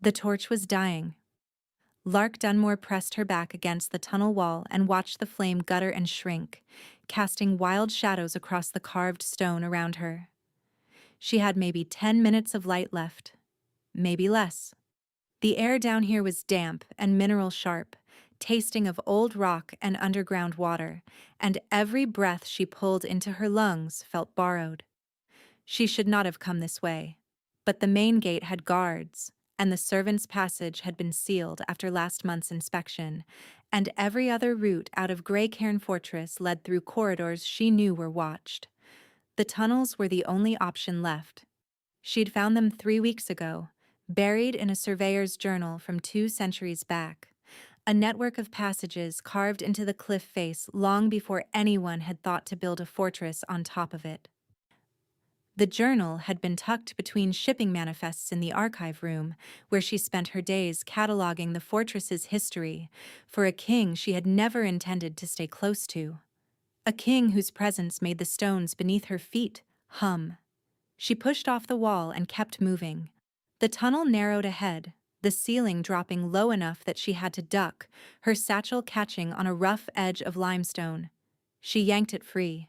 The torch was dying. Lark Dunmore pressed her back against the tunnel wall and watched the flame gutter and shrink, casting wild shadows across the carved stone around her. She had maybe 10 minutes of light left. Maybe less. The air down here was damp and mineral sharp, tasting of old rock and underground water, and every breath she pulled into her lungs felt borrowed. She should not have come this way. But the main gate had guards, and the servants' passage had been sealed after last month's inspection, and every other route out of Greycairn Fortress led through corridors she knew were watched. The tunnels were the only option left. She'd found them 3 weeks ago, buried in a surveyor's journal from 2 centuries back, a network of passages carved into the cliff face long before anyone had thought to build a fortress on top of it. The journal had been tucked between shipping manifests in the archive room, where she spent her days cataloging the fortress's history for a king she had never intended to stay close to. A king whose presence made the stones beneath her feet hum. She pushed off the wall and kept moving. The tunnel narrowed ahead, the ceiling dropping low enough that she had to duck, her satchel catching on a rough edge of limestone. She yanked it free.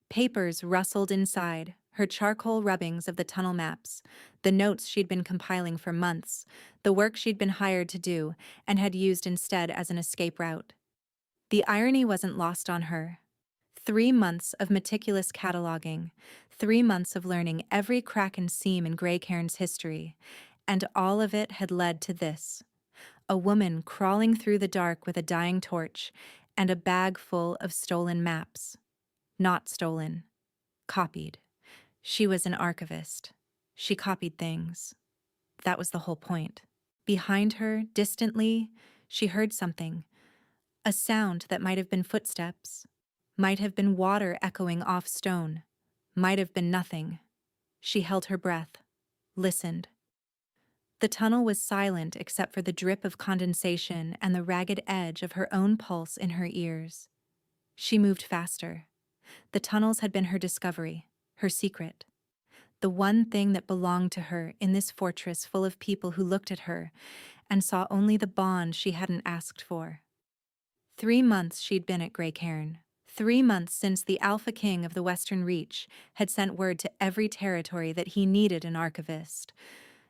Papers rustled inside, her charcoal rubbings of the tunnel maps, the notes she'd been compiling for months, the work she'd been hired to do and had used instead as an escape route. The irony wasn't lost on her. 3 months of meticulous cataloging, 3 months of learning every crack and seam in Greycairn's history, and all of it had led to this: a woman crawling through the dark with a dying torch and a bag full of stolen maps. Not stolen. Copied. She was an archivist. She copied things. That was the whole point. Behind her, distantly, she heard something. A sound that might have been footsteps, might have been water echoing off stone, might have been nothing. She held her breath, listened. The tunnel was silent except for the drip of condensation and the ragged edge of her own pulse in her ears. She moved faster. The tunnels had been her discovery, her secret. The one thing that belonged to her in this fortress full of people who looked at her and saw only the bond she hadn't asked for. 3 months she'd been at Greycairn. 3 months since the Alpha King of the Western Reach had sent word to every territory that he needed an archivist,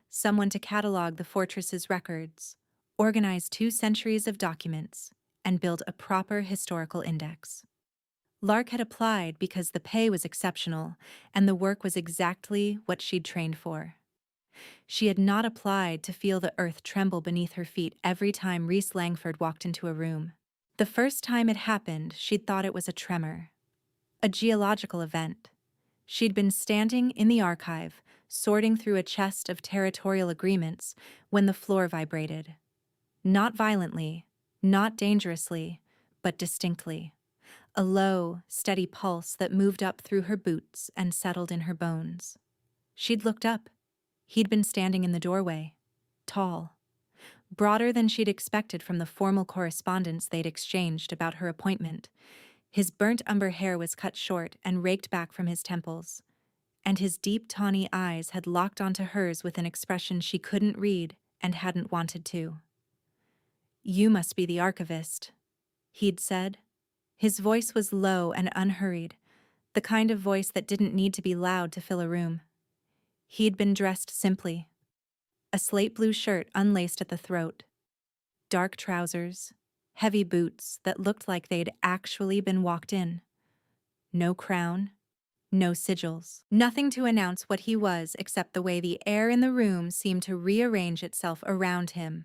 someone to catalog the fortress's records, organize 2 centuries of documents, and build a proper historical index. Lark had applied because the pay was exceptional and the work was exactly what she'd trained for. She had not applied to feel the earth tremble beneath her feet every time Rhys Langford walked into a room. The first time it happened, she'd thought it was a tremor, a geological event. She'd been standing in the archive, sorting through a chest of territorial agreements, when the floor vibrated. Not violently, not dangerously, but distinctly. A low, steady pulse that moved up through her boots and settled in her bones. She'd looked up. He'd been standing in the doorway, tall, broader than she'd expected from the formal correspondence they'd exchanged about her appointment. His burnt umber hair was cut short and raked back from his temples, and his deep tawny eyes had locked onto hers with an expression she couldn't read and hadn't wanted to. "You must be the archivist," he'd said. His voice was low and unhurried, the kind of voice that didn't need to be loud to fill a room. He'd been dressed simply. A slate blue shirt unlaced at the throat, dark trousers, heavy boots that looked like they'd actually been walked in. No crown, no sigils. Nothing to announce what he was except the way the air in the room seemed to rearrange itself around him.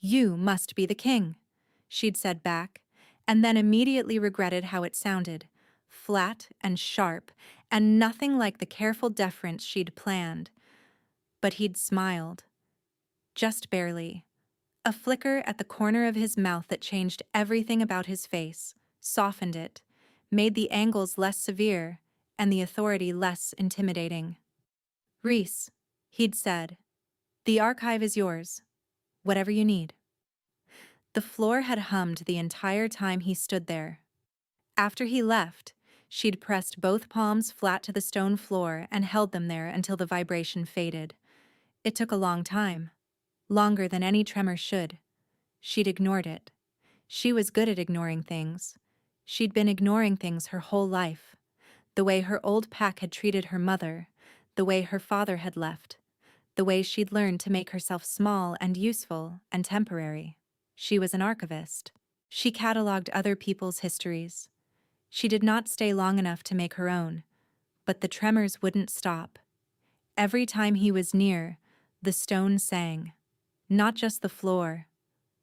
"You must be the king," she'd said back, and then immediately regretted how it sounded, flat and sharp, and nothing like the careful deference she'd planned. But he'd smiled. Just barely. A flicker at the corner of his mouth that changed everything about his face, softened it, made the angles less severe, and the authority less intimidating. "Rhys," he'd said, "the archive is yours. Whatever you need." The floor had hummed the entire time he stood there. After he left, she'd pressed both palms flat to the stone floor and held them there until the vibration faded. It took a long time. longer than any tremor should. She'd ignored it. She was good at ignoring things. She'd been ignoring things her whole life. The way her old pack had treated her mother, the way her father had left, the way she'd learned to make herself small and useful and temporary. She was an archivist. She catalogued other people's histories. She did not stay long enough to make her own, but the tremors wouldn't stop. Every time he was near, the stone sang. Not just the floor,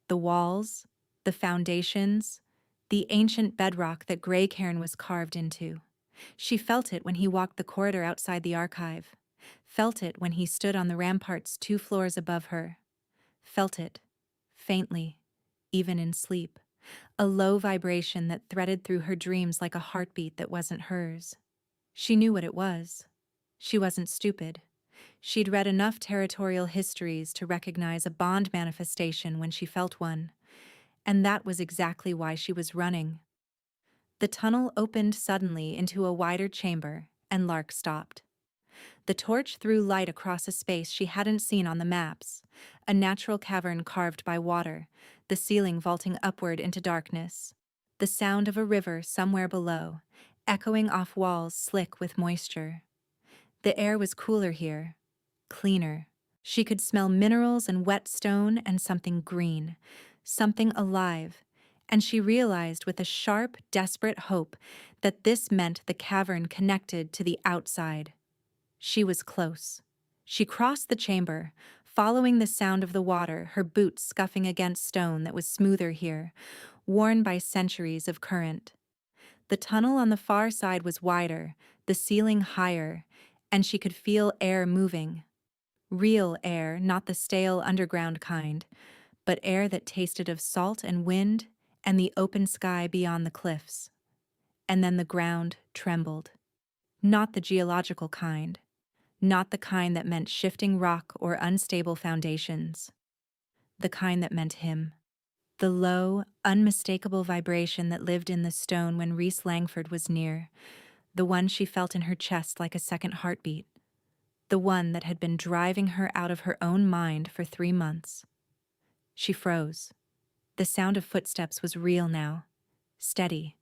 the walls, the foundations, the ancient bedrock that Greycairn was carved into. She felt it when he walked the corridor outside the archive, felt it when he stood on the ramparts 2 floors above her, felt it, faintly, even in sleep, a low vibration that threaded through her dreams like a heartbeat that wasn't hers. She knew what it was. She wasn't stupid. She'd read enough territorial histories to recognize a bond manifestation when she felt one, and that was exactly why she was running. The tunnel opened suddenly into a wider chamber, and Lark stopped. The torch threw light across a space she hadn't seen on the maps, a natural cavern carved by water, the ceiling vaulting upward into darkness. The sound of a river somewhere below, echoing off walls slick with moisture. The air was cooler here, cleaner. She could smell minerals and wet stone and something green, something alive, and she realized with a sharp, desperate hope that this meant the cavern connected to the outside. She was close. She crossed the chamber, following the sound of the water, her boots scuffing against stone that was smoother here, worn by centuries of current. The tunnel on the far side was wider, the ceiling higher, and she could feel air moving. Real air, not the stale underground kind, but air that tasted of salt and wind and the open sky beyond the cliffs. And then the ground trembled. Not the geological kind. Not the kind that meant shifting rock or unstable foundations. The kind that meant him. The low, unmistakable vibration that lived in the stone when Rhys Langford was near. The one she felt in her chest like a second heartbeat. The one that had been driving her out of her own mind for 3 months. She froze. The sound of footsteps was real now. Steady,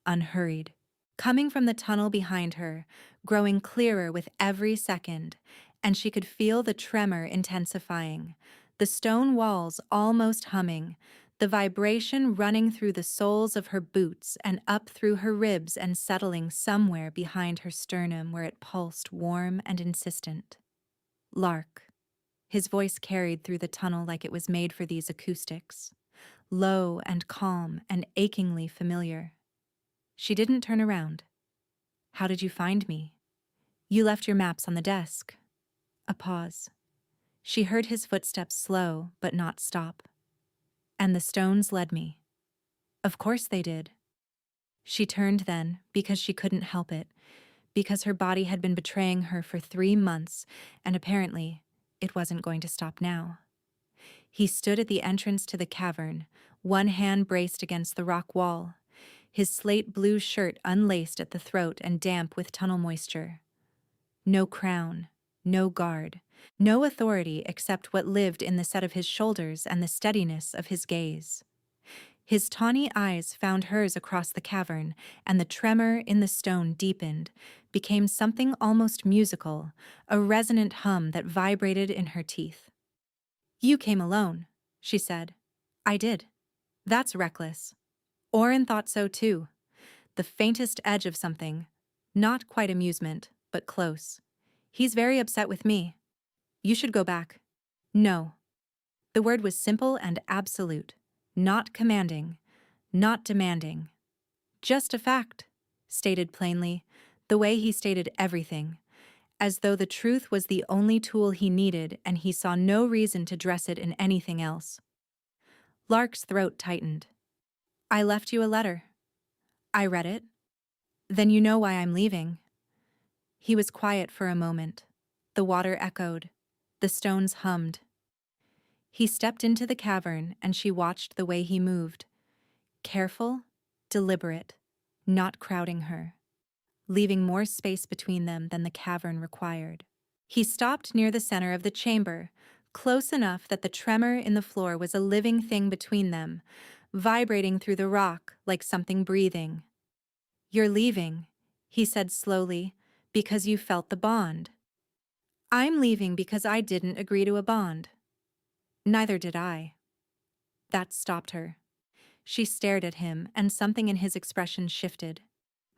unhurried. Coming from the tunnel behind her, growing clearer with every second, and she could feel the tremor intensifying, the stone walls almost humming, the vibration running through the soles of her boots and up through her ribs and settling somewhere behind her sternum where it pulsed warm and insistent. Lark. His voice carried through the tunnel like it was made for these acoustics, low and calm and achingly familiar. She didn't turn around. How did you find me? You left your maps on the desk. A pause. She heard his footsteps slow but not stop. And the stones led me. Of course they did. She turned then, because she couldn't help it, because her body had been betraying her for 3 months, and apparently it wasn't going to stop now. He stood at the entrance to the cavern, one hand braced against the rock wall, his slate blue shirt unlaced at the throat and damp with tunnel moisture. No crown, no guard, no authority except what lived in the set of his shoulders and the steadiness of his gaze. His tawny eyes found hers across the cavern, and the tremor in the stone deepened, became something almost musical, a resonant hum that vibrated in her teeth. You came alone, she said. I did. That's reckless. Orin thought so too. The faintest edge of something. Not quite amusement, but close. He's very upset with me. You should go back. No. The word was simple and absolute. Not commanding. Not demanding. Just a fact, stated plainly, the way he stated everything, as though the truth was the only tool he needed and he saw no reason to dress it in anything else. Lark's throat tightened. I left you a letter. I read it. Then you know why I'm leaving. He was quiet for a moment. The water echoed. The stones hummed. He stepped into the cavern and she watched the way he moved. Careful, deliberate, not crowding her, leaving more space between them than the cavern required. He stopped near the center of the chamber, close enough that the tremor in the floor was a living thing between them, vibrating through the rock like something breathing. "You're leaving," he said slowly, "because you felt the bond." "I'm leaving because I didn't agree to a bond." "Neither did I." That stopped her. She stared at him, and something in his expression shifted.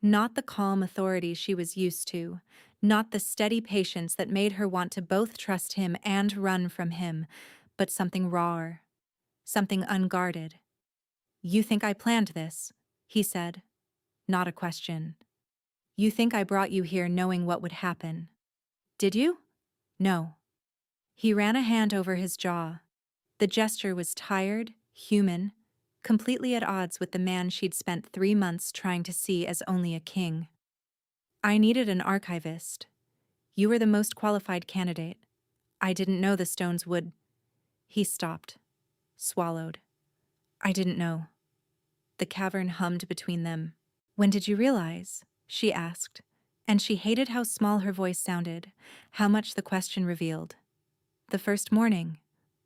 Not the calm authority she was used to, not the steady patience that made her want to both trust him and run from him, but something rawer, something unguarded. "You think I planned this?" he said. Not a question. "You think I brought you here knowing what would happen?" "Did you?" "No." He ran a hand over his jaw. The gesture was tired, human, completely at odds with the man she'd spent 3 months trying to see as only a king. "I needed an archivist. You were the most qualified candidate. I didn't know the stones would—" He stopped, swallowed. "I didn't know." The cavern hummed between them. "When did you realize?" she asked, and she hated how small her voice sounded, how much the question revealed. "The first morning,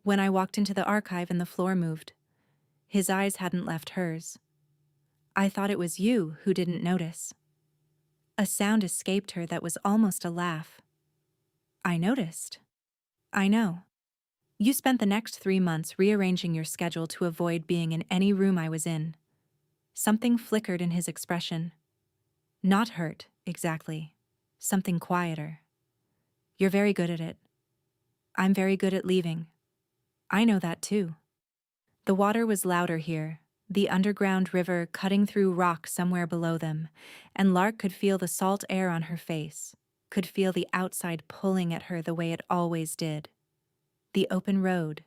when I walked into the archive and the floor moved." His eyes hadn't left hers. "I thought it was you who didn't notice." A sound escaped her that was almost a laugh. "I noticed." "I know. You spent the next 3 months rearranging your schedule to avoid being in any room I was in." Something flickered in his expression. Not hurt, exactly. Something quieter. "You're very good at it. I'm very good at leaving." "I know that too." The water was louder here, the underground river cutting through rock somewhere below them, and Lark could feel the salt air on her face, could feel the outside pulling at her the way it always did. The open road,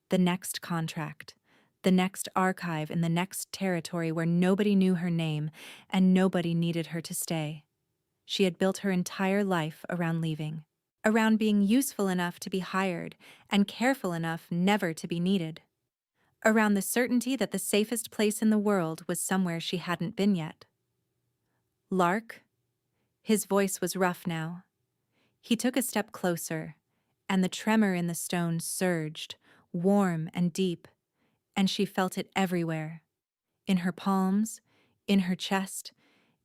the next contract, the next archive in the next territory where nobody knew her name and nobody needed her to stay. She had built her entire life around leaving, around being useful enough to be hired and careful enough never to be needed, around the certainty that the safest place in the world was somewhere she hadn't been yet. "Lark?" His voice was rough now. He took a step closer, and the tremor in the stone surged, warm and deep, and she felt it everywhere. In her palms, in her chest,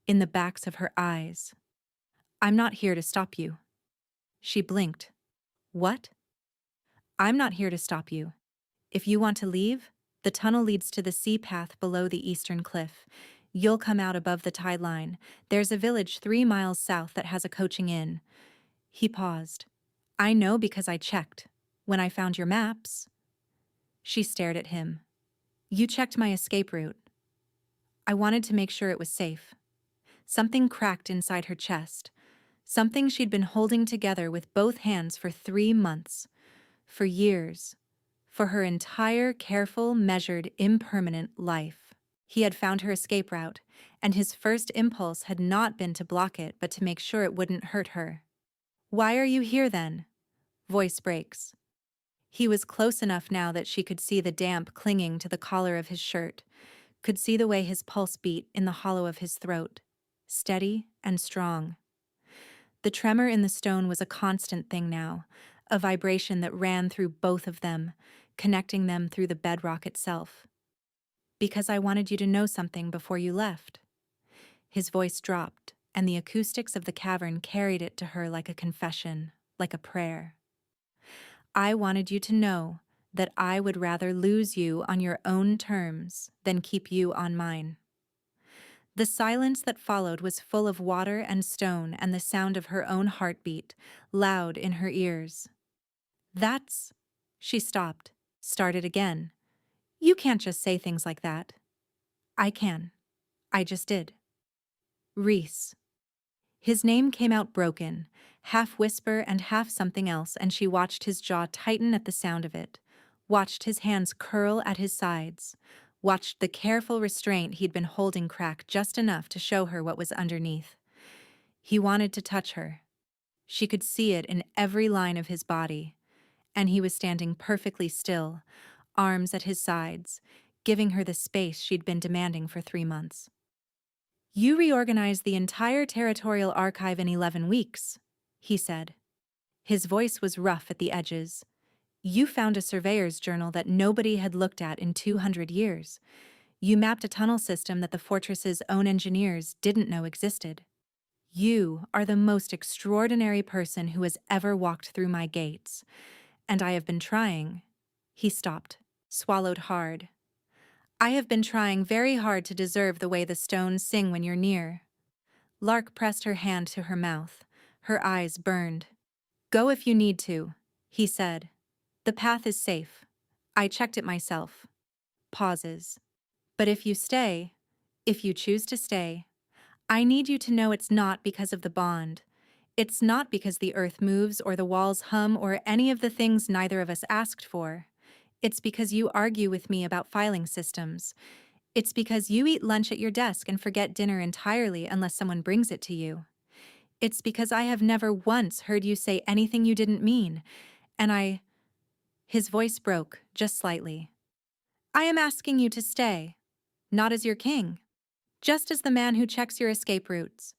in the backs of her eyes. "I'm not here to stop you." She blinked. "What?" "I'm not here to stop you. If you want to leave, the tunnel leads to the sea path below the eastern cliff. You'll come out above the tide line. There's a village 3 miles south that has a coaching inn." He paused. "I know because I checked. When I found your maps." She stared at him. "You checked my escape route." "I wanted to make sure it was safe." Something cracked inside her chest. Something she'd been holding together with both hands for 3 months. For years. For her entire careful, measured, impermanent life. He had found her escape route, and his first impulse had not been to block it but to make sure it wouldn't hurt her. "Why are you here then?" Voice breaks. He was close enough now that she could see the damp clinging to the collar of his shirt, could see the way his pulse beat in the hollow of his throat, steady and strong. The tremor in the stone was a constant thing now, a vibration that ran through both of them, connecting them through the bedrock itself. "Because I wanted you to know something before you left." His voice dropped, and the acoustics of the cavern carried it to her like a confession, like a prayer. "I wanted you to know that I would rather lose you on your own terms than keep you on mine." The silence that followed was full of water and stone and the sound of her own heartbeat, loud in her ears. "That's—" She stopped, started again. "You can't just say things like that." "I can. I just did." "Rhys." His name came out broken, half whisper and half something else, and she watched his jaw tighten at the sound of it, watched his hands curl at his sides, watched the careful restraint he'd been holding crack just enough to show her what was underneath. He wanted to touch her. She could see it in every line of his body, and he was standing perfectly still, arms at his sides, giving her the space she'd been demanding for 3 months. "You reorganized the entire territorial archive in 11 weeks, he said. His voice was rough at the edges. You found a surveyor's journal that nobody had looked at in 200 years. You mapped a tunnel system that the fortress's own engineers didn't know existed. You are the most extraordinary person who has ever walked through my gates. And I have been trying. He stopped, swallowed hard. I have been trying very hard to deserve the way the stones sing when you're near. Lark pressed her hand to her mouth. Her eyes burned. Go if you need to, he said. The path is safe. I checked it myself. Pauses. But if you choose to stay, I need you to know it's not because of the bond. It's not because the earth moves or the walls hum or any of the things neither of us asked for. It's because you argue with me about filing systems. It's because you eat lunch at your desk and forget dinner entirely unless someone brings it to you. It's because I have never once heard you say anything you didn't mean, and His voice broke, just slightly. I am asking you to stay, not as your king, just as the man who checks your escape routes.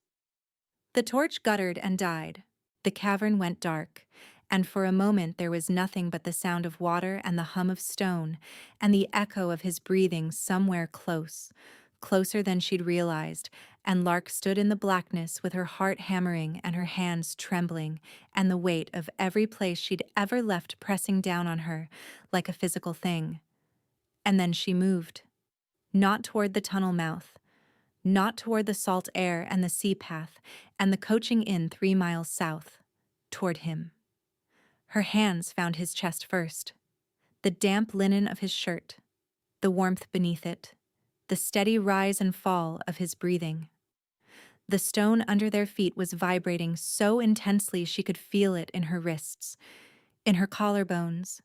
The torch guttered and died. The cavern went dark, and for a moment there was nothing but the sound of water and the hum of stone, and the echo of his breathing somewhere close, closer than she'd realized, and Lark stood in the blackness with her heart hammering and her hands trembling, and the weight of every place she'd ever left pressing down on her, like a physical thing. And then she moved. Not toward the tunnel mouth, not toward the salt air and the sea path and the coaching inn 3 miles south, toward him. Her hands found his chest first, the damp linen of his shirt, the warmth beneath it, the steady rise and fall of his breathing. The stone under their feet was vibrating so intensely she could feel it in her wrists, in her collarbones,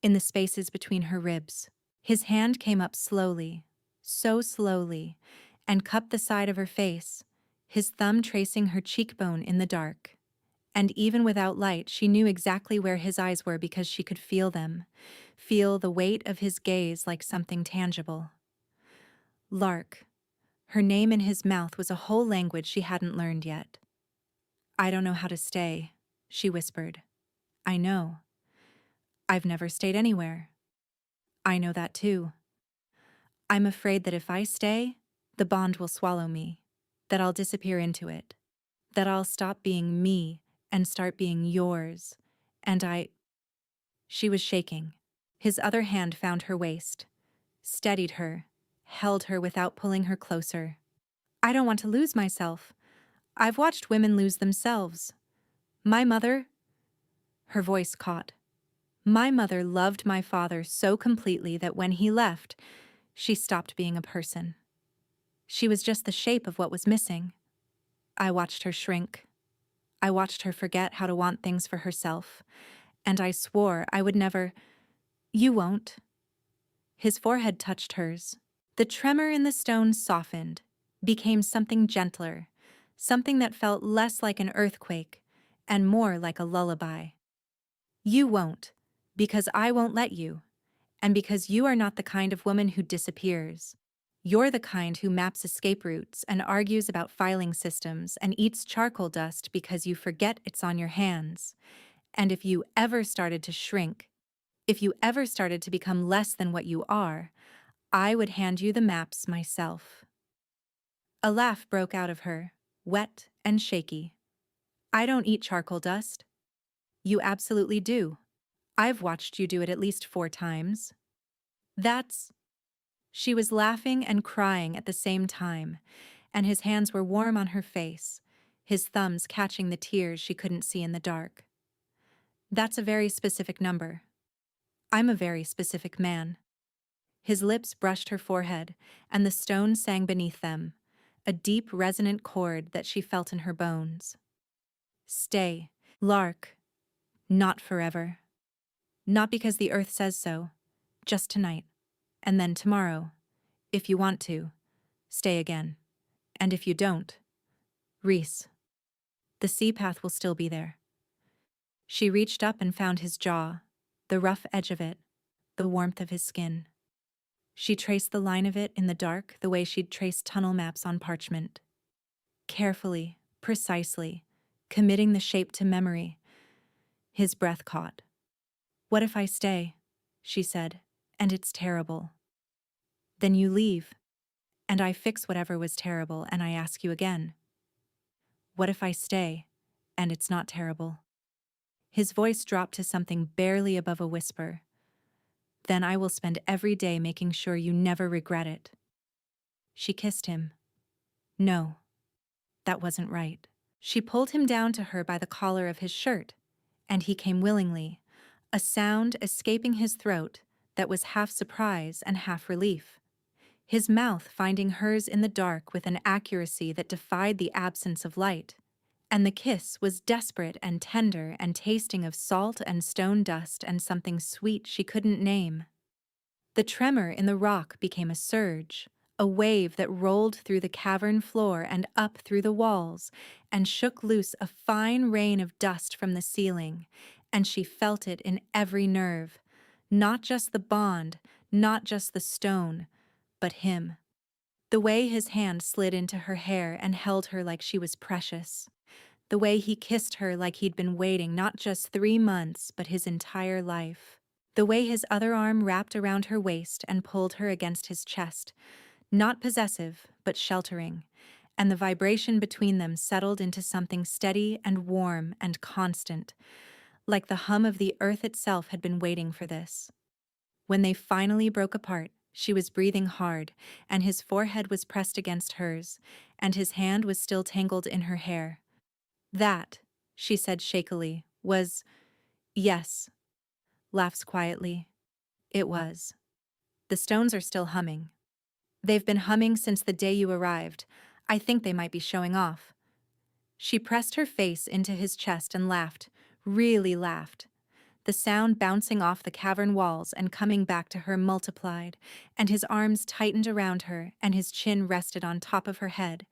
in the spaces between her ribs. His hand came up slowly, so slowly, and cupped the side of her face, his thumb tracing her cheekbone in the dark. And even without light, she knew exactly where his eyes were because she could feel them, feel the weight of his gaze like something tangible. Lark. Her name in his mouth was a whole language she hadn't learned yet. I don't know how to stay, she whispered. I know. I've never stayed anywhere. I know that too. I'm afraid that if I stay, the bond will swallow me, that I'll disappear into it, that I'll stop being me and start being yours, and She was shaking. His other hand found her waist, steadied her, held her without pulling her closer. I don't want to lose myself. I've watched women lose themselves. My mother... Her voice caught. My mother loved my father so completely that when he left, she stopped being a person. She was just the shape of what was missing. I watched her shrink. I watched her forget how to want things for herself, and I swore I would never... You won't. His forehead touched hers. The tremor in the stone softened, became something gentler, something that felt less like an earthquake and more like a lullaby. You won't, because I won't let you, and because you are not the kind of woman who disappears. You're the kind who maps escape routes and argues about filing systems and eats charcoal dust because you forget it's on your hands. And if you ever started to shrink, if you ever started to become less than what you are, I would hand you the maps myself. A laugh broke out of her, wet and shaky. I don't eat charcoal dust. You absolutely do. I've watched you do it at least 4 times. That's... She was laughing and crying at the same time, and his hands were warm on her face, his thumbs catching the tears she couldn't see in the dark. That's a very specific number. I'm a very specific man. His lips brushed her forehead, and the stone sang beneath them, a deep, resonant chord that she felt in her bones. Stay, Lark. Not forever. Not because the earth says so. Just tonight. And then tomorrow. If you want to, stay again. And if you don't, Rhys. The sea path will still be there. She reached up and found his jaw, the rough edge of it, the warmth of his skin. She traced the line of it in the dark the way she'd traced tunnel maps on parchment. Carefully, precisely, committing the shape to memory. His breath caught. "What if I stay?" she said, "and it's terrible?" "Then you leave, and I fix whatever was terrible, and I ask you again. What if I stay, and it's not terrible?" His voice dropped to something barely above a whisper. "Then I will spend every day making sure you never regret it." She kissed him. No, that wasn't right. She pulled him down to her by the collar of his shirt, and he came willingly, a sound escaping his throat that was half surprise and half relief. His mouth finding hers in the dark with an accuracy that defied the absence of light. And the kiss was desperate and tender and tasting of salt and stone dust and something sweet she couldn't name. The tremor in the rock became a surge, a wave that rolled through the cavern floor and up through the walls, and shook loose a fine rain of dust from the ceiling, and she felt it in every nerve, not just the bond, not just the stone, but him. The way his hand slid into her hair and held her like she was precious. The way he kissed her like he'd been waiting not just 3 months, but his entire life. The way his other arm wrapped around her waist and pulled her against his chest, not possessive, but sheltering, and the vibration between them settled into something steady and warm and constant, like the hum of the earth itself had been waiting for this. When they finally broke apart, she was breathing hard, and his forehead was pressed against hers, and his hand was still tangled in her hair. "That," she said shakily, "was, yes," laughs quietly. "It was. The stones are still humming. They've been humming since the day you arrived. I think they might be showing off." She pressed her face into his chest and laughed, really laughed. The sound bouncing off the cavern walls and coming back to her multiplied, and his arms tightened around her and his chin rested on top of her head,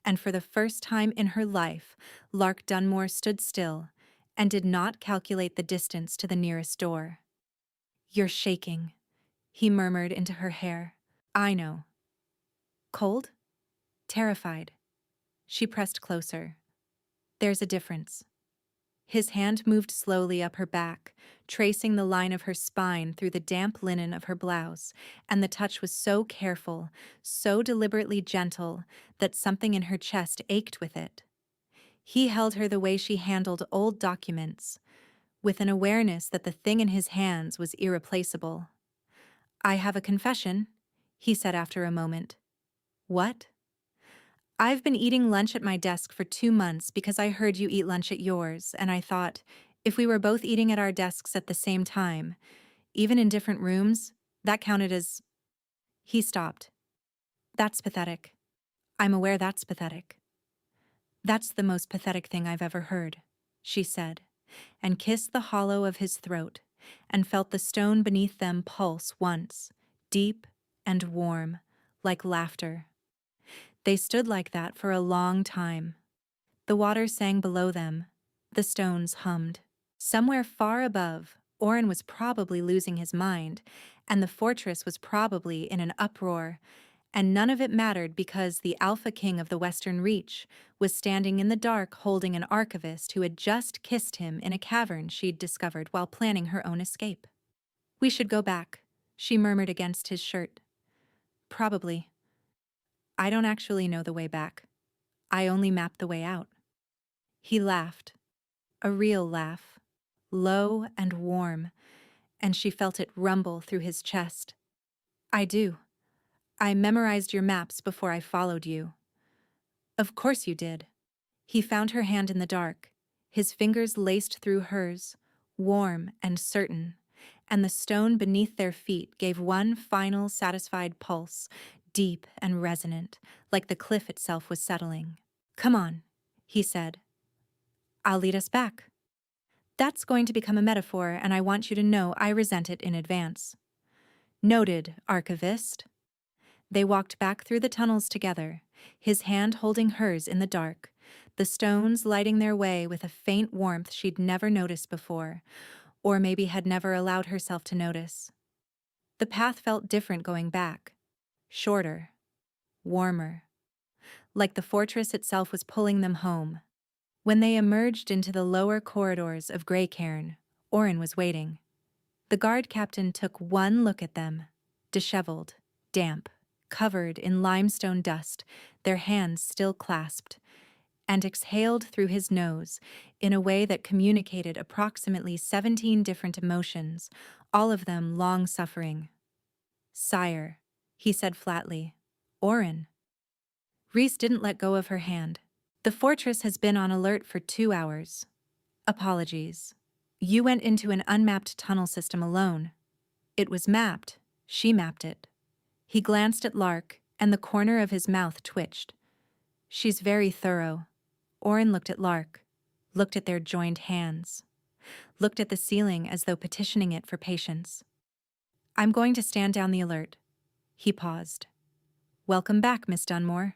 and for the first time in her life, Lark Dunmore stood still and did not calculate the distance to the nearest door. "You're shaking," he murmured into her hair. "I know." "Cold?" "Terrified." She pressed closer. "There's a difference." His hand moved slowly up her back, tracing the line of her spine through the damp linen of her blouse, and the touch was so careful, so deliberately gentle, that something in her chest ached with it. He held her the way she handled old documents, with an awareness that the thing in his hands was irreplaceable. "I have a confession," he said after a moment. "What?" "I've been eating lunch at my desk for 2 months because I heard you eat lunch at yours, and I thought, if we were both eating at our desks at the same time, even in different rooms, that counted as—" He stopped. "That's pathetic. I'm aware that's pathetic." "That's the most pathetic thing I've ever heard," she said, and kissed the hollow of his throat, and felt the stone beneath them pulse once, deep and warm, like laughter. They stood like that for a long time. The water sang below them. The stones hummed. Somewhere far above, Orin was probably losing his mind, and the fortress was probably in an uproar, and none of it mattered because the Alpha King of the Western Reach was standing in the dark holding an archivist who had just kissed him in a cavern she'd discovered while planning her own escape. "We should go back," she murmured against his shirt. "Probably. I don't actually know the way back. I only mapped the way out." He laughed. A real laugh. Low and warm, and she felt it rumble through his chest. "I do. I memorized your maps before I followed you." "Of course you did." He found her hand in the dark, his fingers laced through hers, warm and certain, and the stone beneath their feet gave one final satisfied pulse, deep and resonant, like the cliff itself was settling. "Come on," he said. "I'll lead us back." "That's going to become a metaphor, and I want you to know I resent it in advance." "Noted, archivist." They walked back through the tunnels together, his hand holding hers in the dark, the stones lighting their way with a faint warmth she'd never noticed before, or maybe had never allowed herself to notice. The path felt different going back. Shorter. Warmer. Like the fortress itself was pulling them home. When they emerged into the lower corridors of Greycairn, Orin was waiting. The guard captain took one look at them, disheveled, damp, covered in limestone dust, their hands still clasped, and exhaled through his nose in a way that communicated approximately 17 different emotions, all of them long-suffering. "Sire," he said flatly. "Orin." Rhys didn't let go of her hand. "The fortress has been on alert for 2 hours. Apologies. You went into an unmapped tunnel system alone. It was mapped. She mapped it." He glanced at Lark, and the corner of his mouth twitched. "She's very thorough." Orin looked at Lark, looked at their joined hands, looked at the ceiling as though petitioning it for patience. "I'm going to stand down the alert." He paused. "Welcome back, Miss Dunmore."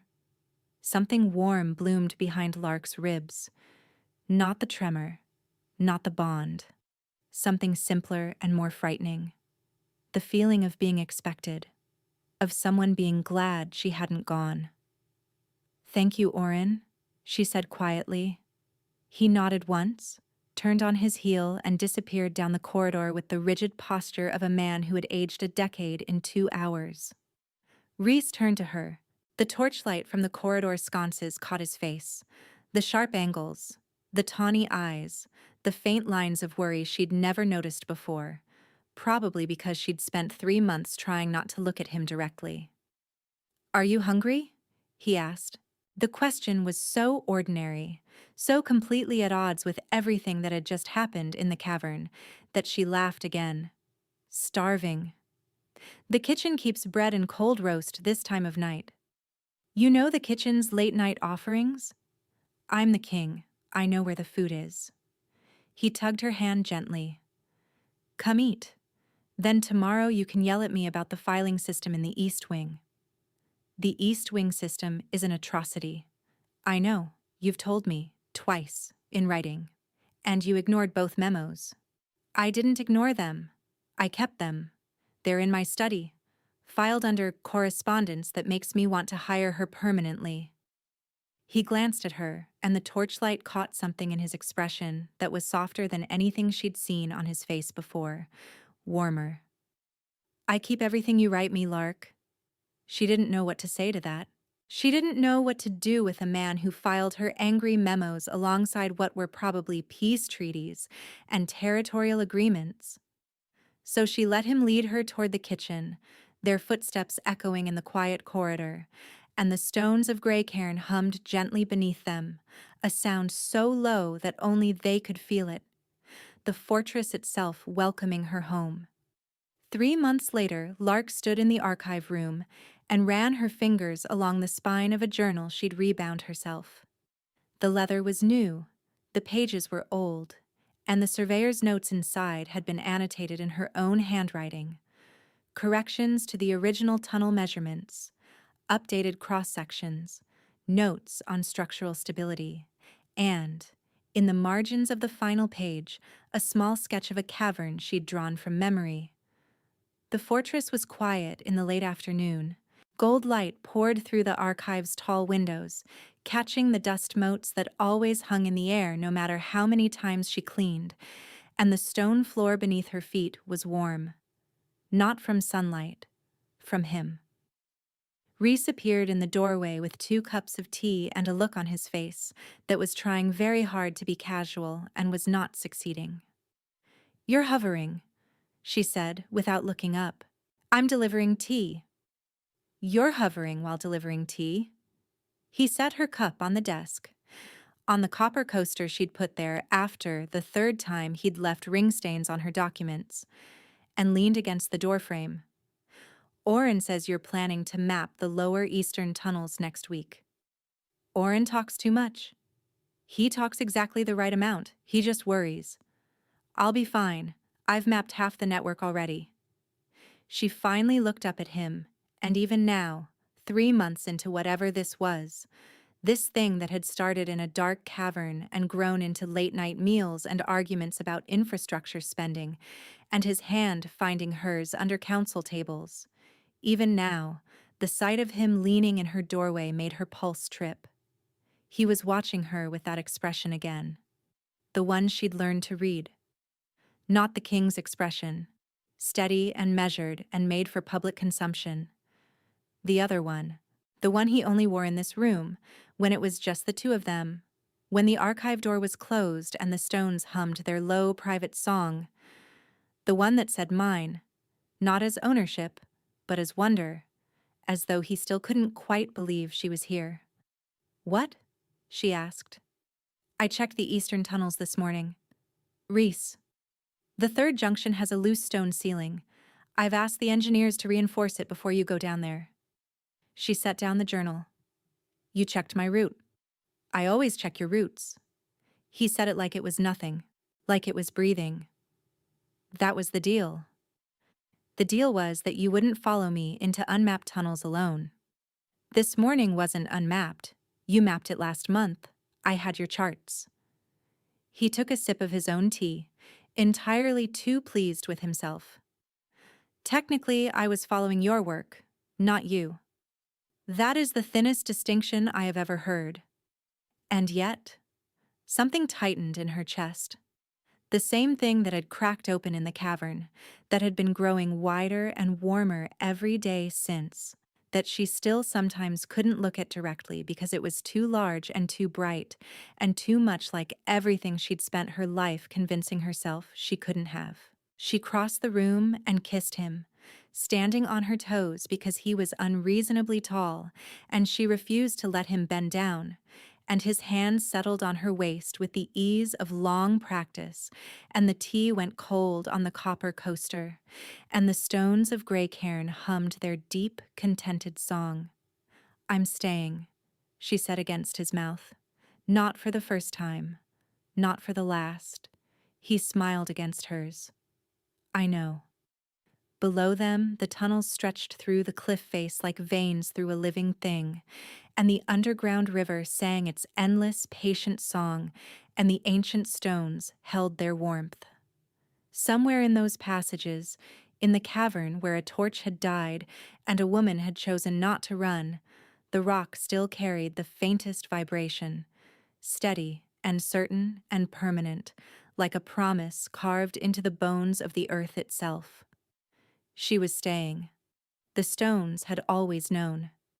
Something warm bloomed behind Lark's ribs. Not the tremor, not the bond. Something simpler and more frightening. The feeling of being expected, of someone being glad she hadn't gone. "Thank you, Orin," she said quietly. He nodded once, turned on his heel, and disappeared down the corridor with the rigid posture of a man who had aged a decade in 2 hours. Rhys turned to her. The torchlight from the corridor sconces caught his face. The sharp angles, the tawny eyes, the faint lines of worry she'd never noticed before, probably because she'd spent 3 months trying not to look at him directly. "Are you hungry?" he asked. The question was so ordinary, so completely at odds with everything that had just happened in the cavern, that she laughed again. "Starving. The kitchen keeps bread and cold roast this time of night. You know the kitchen's late-night offerings? I'm the king. I know where the food is." He tugged her hand gently. "Come eat. Then tomorrow you can yell at me about the filing system in the East Wing." "The East Wing system is an atrocity. I know, you've told me, twice, in writing. And you ignored both memos." "I didn't ignore them. I kept them. They're in my study, filed under correspondence that makes me want to hire her permanently." He glanced at her, and the torchlight caught something in his expression that was softer than anything she'd seen on his face before, warmer. "I keep everything you write me, Lark." She didn't know what to say to that. She didn't know what to do with a man who filed her angry memos alongside what were probably peace treaties and territorial agreements. So she let him lead her toward the kitchen, their footsteps echoing in the quiet corridor, and the stones of Greycairn hummed gently beneath them, a sound so low that only they could feel it, the fortress itself welcoming her home. 3 months later, Lark stood in the archive room and ran her fingers along the spine of a journal she'd rebound herself. The leather was new, the pages were old, and the surveyor's notes inside had been annotated in her own handwriting. Corrections to the original tunnel measurements, updated cross-sections, notes on structural stability, and, in the margins of the final page, a small sketch of a cavern she'd drawn from memory. The fortress was quiet in the late afternoon. Gold light poured through the archive's tall windows, catching the dust motes that always hung in the air no matter how many times she cleaned, and the stone floor beneath her feet was warm. Not from sunlight, from him. Rhys appeared in the doorway with 2 cups of tea and a look on his face that was trying very hard to be casual and was not succeeding. "You're hovering," she said without looking up. "I'm delivering tea." "You're hovering while delivering tea." He set her cup on the desk, on the copper coaster she'd put there after the 3rd time he'd left ring stains on her documents, and leaned against the doorframe. "Orin says you're planning to map the lower eastern tunnels next week." "Orin talks too much." "He talks exactly the right amount, he just worries." "I'll be fine. I've mapped half the network already." She finally looked up at him, and even now, 3 months into whatever this was, this thing that had started in a dark cavern and grown into late-night meals and arguments about infrastructure spending, and his hand finding hers under council tables. Even now, the sight of him leaning in her doorway made her pulse trip. He was watching her with that expression again. The one she'd learned to read. Not the king's expression, steady and measured and made for public consumption. The other one, the one he only wore in this room, when it was just the two of them, when the archive door was closed and the stones hummed their low, private song, the one that said mine, not as ownership, but as wonder, as though he still couldn't quite believe she was here. "What?" she asked. "I checked the eastern tunnels this morning. Rhys. The third junction has a loose stone ceiling. I've asked the engineers to reinforce it before you go down there." She set down the journal. "You checked my route." "I always check your routes." He said it like it was nothing, like it was breathing. "That was the deal." "The deal was that you wouldn't follow me into unmapped tunnels alone." "This morning wasn't unmapped. You mapped it last month. I had your charts." He took a sip of his own tea, entirely too pleased with himself. "Technically, I was following your work, not you." That is the thinnest distinction I have ever heard. And yet, something tightened in her chest. The same thing that had cracked open in the cavern, that had been growing wider and warmer every day since, that she still sometimes couldn't look at directly because it was too large and too bright, and too much like everything she'd spent her life convincing herself she couldn't have. She crossed the room and kissed him, standing on her toes because he was unreasonably tall, and she refused to let him bend down, and his hand settled on her waist with the ease of long practice, and the tea went cold on the copper coaster, and the stones of Greycairn hummed their deep, contented song. "I'm staying," she said against his mouth. "Not for the first time. Not for the last." He smiled against hers. "I know." Below them, the tunnels stretched through the cliff face like veins through a living thing, and the underground river sang its endless, patient song, and the ancient stones held their warmth. Somewhere in those passages, in the cavern where a torch had died and a woman had chosen not to run, the rock still carried the faintest vibration, steady and certain and permanent, like a promise carved into the bones of the earth itself. She was staying. The stones had always known.